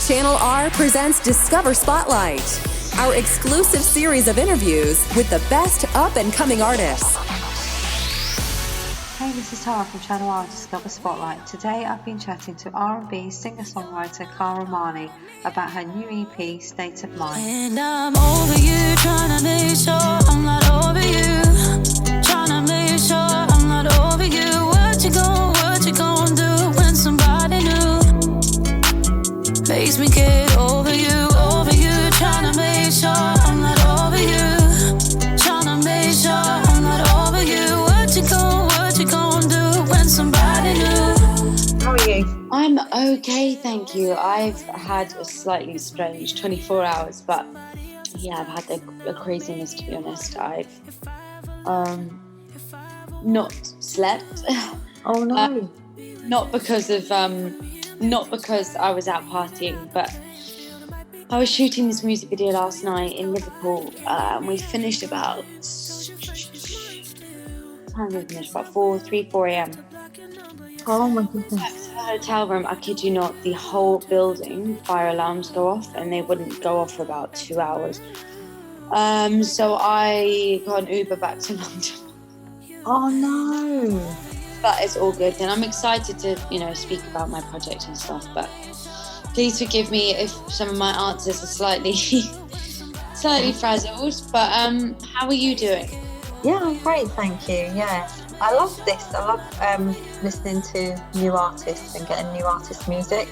Channel R presents Discover Spotlight, our exclusive series of interviews with the best up-and-coming artists. Hey, this is Tara from Channel R Discover Spotlight. Today I've been chatting to R&B singer-songwriter Kara Marni about her new EP, State of Mind. And I'm over you, trying to make sure I'm not over you. Trying to make sure I'm not over you. What you gonna do when somebody new makes me get over you, over you. Trying to make sure I'm not over you. Trying to make sure I'm not over you. What you gonna do when somebody new? How are you? I'm okay, thank you. I've had a slightly strange 24 hours, but yeah, I've had a craziness, to be honest. I've not slept. Oh no. Not because I was out partying, but I was shooting this music video last night in Liverpool, and we finished about 4 a.m. Oh my goodness. In the hotel room, I kid you not, the whole building fire alarms go off, and they wouldn't go off for about 2 hours. So I got an Uber back to London. Oh no. But it's all good, and I'm excited to, speak about my project and stuff. But please forgive me if some of my answers are slightly frazzled. But how are you doing? Yeah, I'm great, thank you. Yeah, I love this. I love listening to new artists and getting new artist music.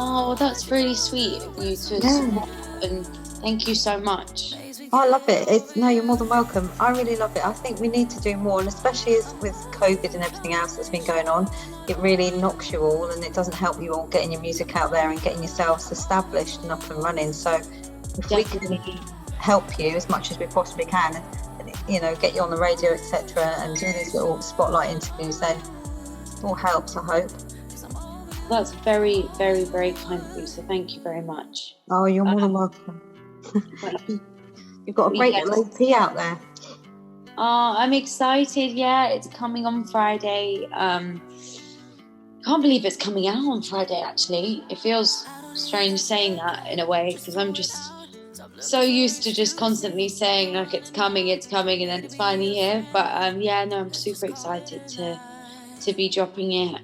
Oh, well, that's really sweet of you to support, and thank you so much. I love it. No, you're more than welcome. I really love it. I think we need to do more, and especially with COVID and everything else that's been going on, it really knocks you all, and it doesn't help you all getting your music out there and getting yourselves established and up and running. So if Definitely. we can help you as much as we possibly can, get you on the radio, etc., and do these little spotlight interviews, then it all helps, I hope. That's very, very, very kind of you, so thank you very much. Oh, you're more than welcome. You've got a great little EP out there. I'm excited. Yeah, it's coming on Friday. Can't believe it's coming out on Friday, actually. It feels strange saying that in a way, because I'm just so used to just constantly saying, like, it's coming, and then it's finally here. But I'm super excited to be dropping it,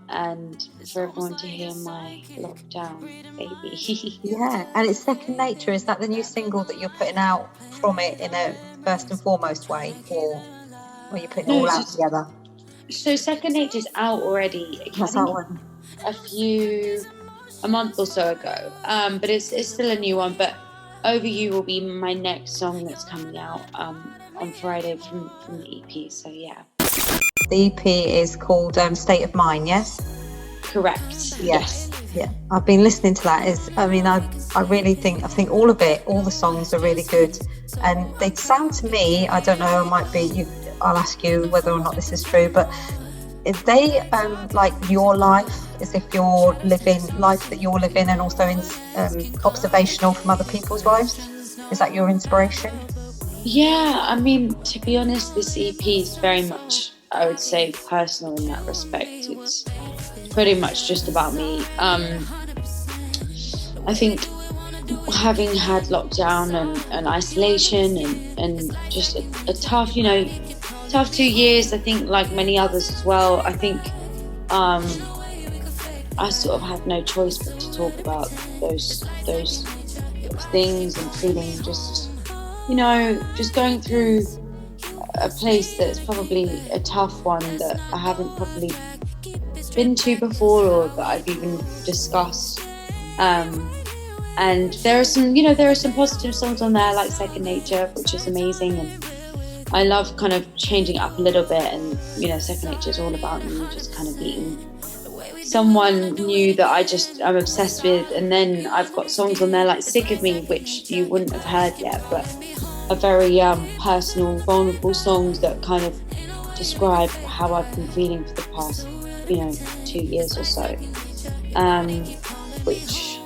and for everyone to hear my lockdown baby. Yeah, and it's Second Nature. Is that the new single that you're putting out from it in a first and foremost way, or are you putting it all out together? So Second Nature's out already. That's that one. A month or so ago, but it's still a new one. But Over You will be my next song that's coming out on Friday from the EP. So yeah. The EP is called State of Mind, yes? Correct. Yes. Yeah. I've been listening to that. I really think all of it, all the songs are really good. And they sound to me, I don't know, I'll ask you whether or not this is true, but is they like your life, as if you're living life that you're living, and also observational from other people's lives? Is that your inspiration? Yeah, I mean, to be honest, this EP is very much, I would say, personal in that respect. It's pretty much just about me. I think having had lockdown and isolation and just a tough 2 years, I think, like many others as well, I think I sort of had no choice but to talk about those things and feeling just going through a place that's probably a tough one that I haven't probably been to before, or that I've even discussed. And there are some positive songs on there, like Second Nature, which is amazing, and I love kind of changing it up a little bit. And Second Nature is all about me just kind of being someone new that I'm obsessed with. And then I've got songs on there like Sick of Me, which you wouldn't have heard yet, but are very personal, vulnerable songs that kind of describe how I've been feeling for the past 2 years or so, which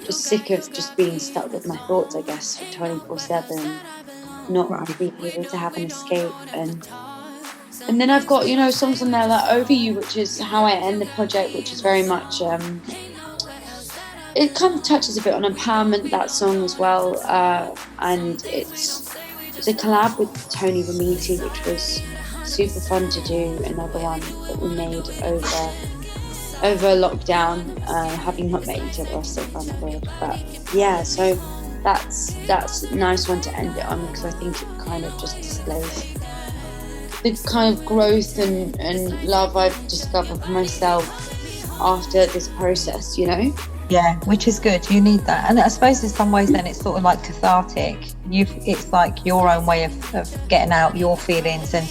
just sick of just being stuck with my thoughts, I guess, for 24/7, not being able to have an escape. And then I've got songs on there like Over You, which is how I end the project, which is very much it kind of touches a bit on empowerment, that song as well, and it's a collab with Tony Romiti, which was super fun to do. Another one that we made over lockdown, having not met each other. I still find that weird, but yeah, so that's a nice one to end it on, because I think it kind of just displays the kind of growth and love I've discovered for myself after this process, you know? Yeah, which is good. You need that. And I suppose in some ways then it's sort of like cathartic. It's like your own way of getting out your feelings and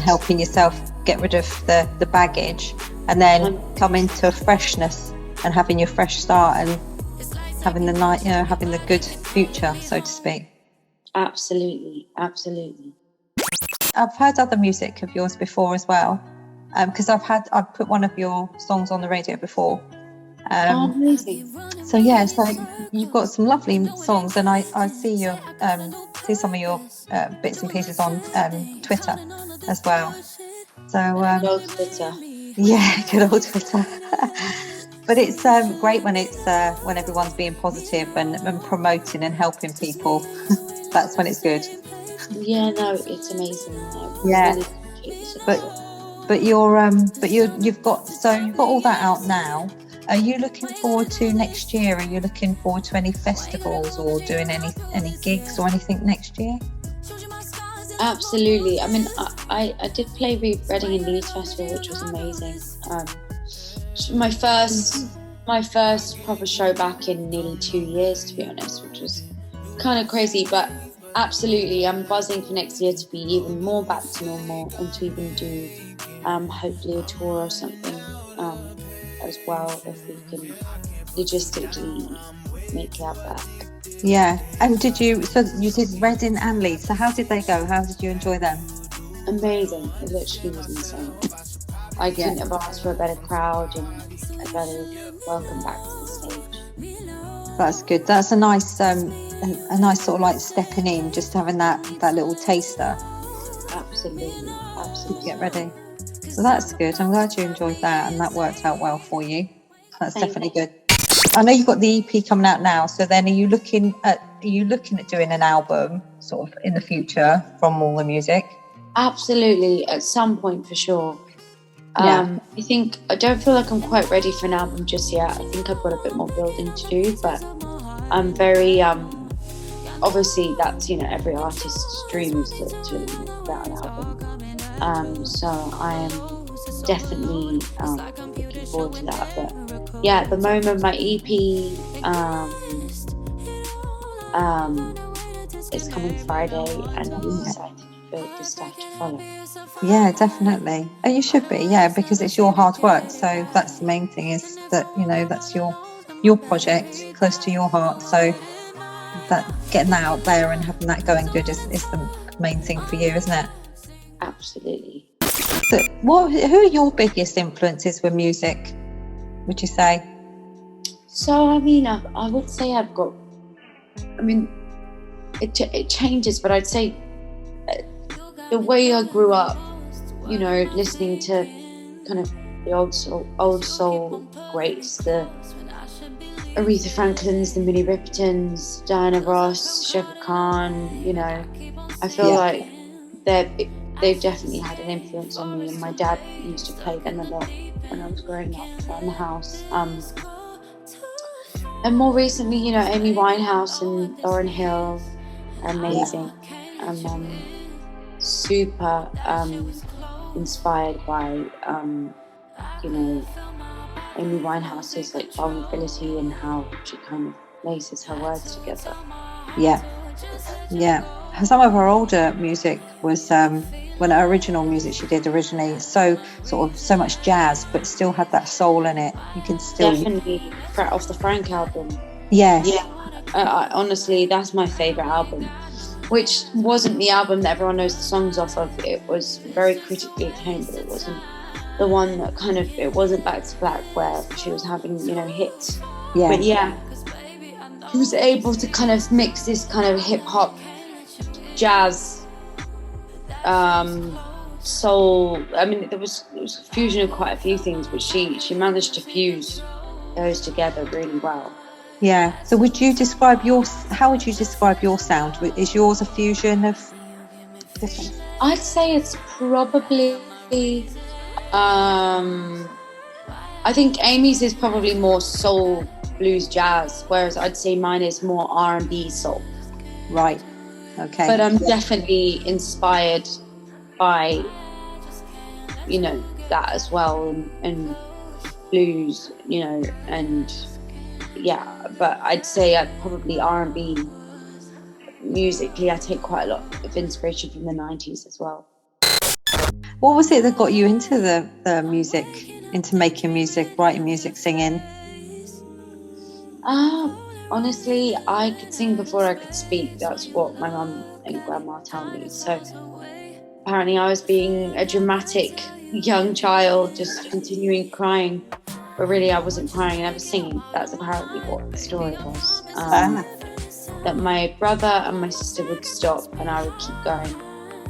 helping yourself get rid of the baggage, and then come into freshness and having your fresh start and having having the good future, so to speak. Absolutely. I've heard other music of yours before as well, because I've put one of your songs on the radio before. Amazing. So yeah, so you've got some lovely songs, and I see see some of your bits and pieces on Twitter as well. So Good old Twitter. yeah, good old Twitter. But it's great when when everyone's being positive and promoting and helping people. That's when it's good. Yeah, no, it's amazing. Yeah. Really appreciate the support. You've got all that out now. Are you looking forward to next year? Are you looking forward to any festivals or doing any gigs or anything next year? Absolutely. I mean, I did play Reading and Leeds Festival, which was amazing. My first proper show back in nearly 2 years, to be honest, which was kind of crazy. But absolutely, I'm buzzing for next year to be even more back to normal, and to even do hopefully a tour or something as well, if we can logistically make that back. Yeah. And you did Reading and Leeds, so how did they go? How did you enjoy them? Amazing. It literally was insane. I couldn't have asked for a better crowd and a better welcome back to the stage. That's good. That's a nice sort of like stepping in, just having that little taster. Absolutely. Get ready. So that's good. I'm glad you enjoyed that and that worked out well for you. That's definitely good. I know you've got the EP coming out now, so then are you looking at doing an album sort of in the future from all the music? Absolutely, at some point for sure. Yeah. I don't feel like I'm quite ready for an album just yet. I think I've got a bit more building to do, but I'm very obviously that's every artist's dream is to make that an album. So I am definitely looking forward to that. But yeah, at the moment my EP is coming Friday, and I'm excited for the stuff to follow. Yeah, definitely. And you should be, yeah, because it's your hard work. So that's the main thing, is that that's your project, close to your heart. So that getting that out there and having that going good is the main thing for you, isn't it? Absolutely. So who are your biggest influences with music, would you say? So I mean, I would say I've got. I mean, it changes, but I'd say the way I grew up, listening to kind of the old soul greats, the Aretha Franklins, the Minnie Ripertons, Diana Ross, Shaka Khan. I feel like they've definitely had an influence on me, and my dad used to play them a lot when I was growing up around the house. And more recently, Amy Winehouse and Lauryn Hill are amazing. I'm super inspired by, Amy Winehouse's like vulnerability and how she kind of laces her words together. Yeah. Some of her older music was when her original music she did originally, so much jazz, but still had that soul in it. You can still definitely off the Frank album. Yes. Yeah. Honestly, that's my favorite album, which wasn't the album that everyone knows the songs off of. It was very critically acclaimed, but it wasn't the one that it wasn't Back to Black where she was having hits. Yeah. But yeah, he was able to kind of mix this kind of hip hop, jazz, soul. I mean, it was a fusion of quite a few things, but she managed to fuse those together really well. Yeah. So would you describe how would you describe your sound? Is yours a fusion of different? I'd say it's probably, I think Amy's is probably more soul, blues, jazz, whereas I'd say mine is more R&B soul. Right. Okay. But I'm definitely inspired by, you know, that as well, and blues, you know, and yeah. But I'd say I'd probably R&B musically. I take quite a lot of inspiration from the 90s as well. What was it that got you into the music, into making music, writing music, singing? Honestly, I could sing before I could speak. That's what my mum and grandma tell me. So apparently I was being a dramatic young child, just continuing crying. But really I wasn't crying, I was singing. That's apparently what the story was. That my brother and my sister would stop and I would keep going.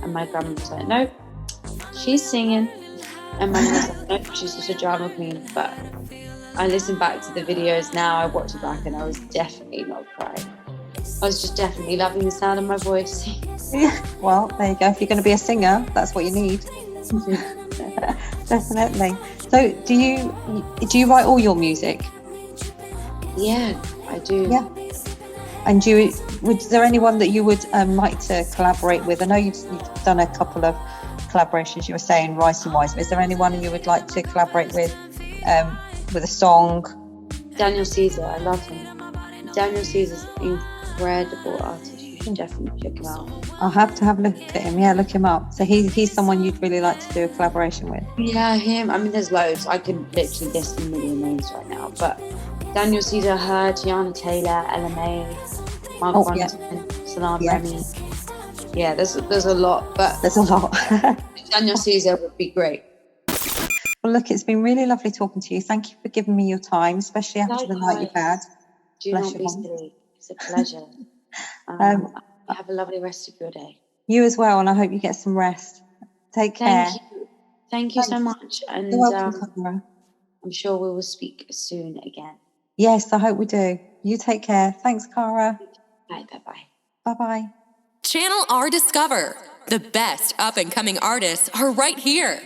And my grandma was like, no, she's singing. And my mum was like, no, she's just a drama queen. But I listen back to the videos now, I watch it back, and I was definitely not crying. I was just definitely loving the sound of my voice. Yeah. Well, there you go. If you're going to be a singer, that's what you need. Definitely. So do you write all your music? Yeah, I do. Yeah. And is there anyone that you would like to collaborate with? I know you've done a couple of collaborations, you were saying, writing-wise, but is there anyone you would like to collaborate with a song? Daniel Caesar, I love him. Daniel Caesar's an incredible artist. You should definitely check him out. I'll have to have a look at him. Yeah, look him up. So he's someone you'd really like to do a collaboration with? Yeah, him. I mean, there's loads. I could literally list a million names right now. But Daniel Caesar, her, Tiana Taylor, LMA, Mark Ronson, Salam Remy. Yeah, there's a lot. But there's a lot. Daniel Caesar would be great. Well, look, it's been really lovely talking to you. Thank you for giving me your time, especially after the night you've had. Do not be silly. It's a pleasure. Have a lovely rest of your day. You as well, and I hope you get some rest. Take care. Thank you so much. And you're welcome, Kara. I'm sure we will speak soon again. Yes, I hope we do. You take care. Thanks, Kara. Bye-bye. Bye-bye. Channel R Discover. The best up-and-coming artists are right here.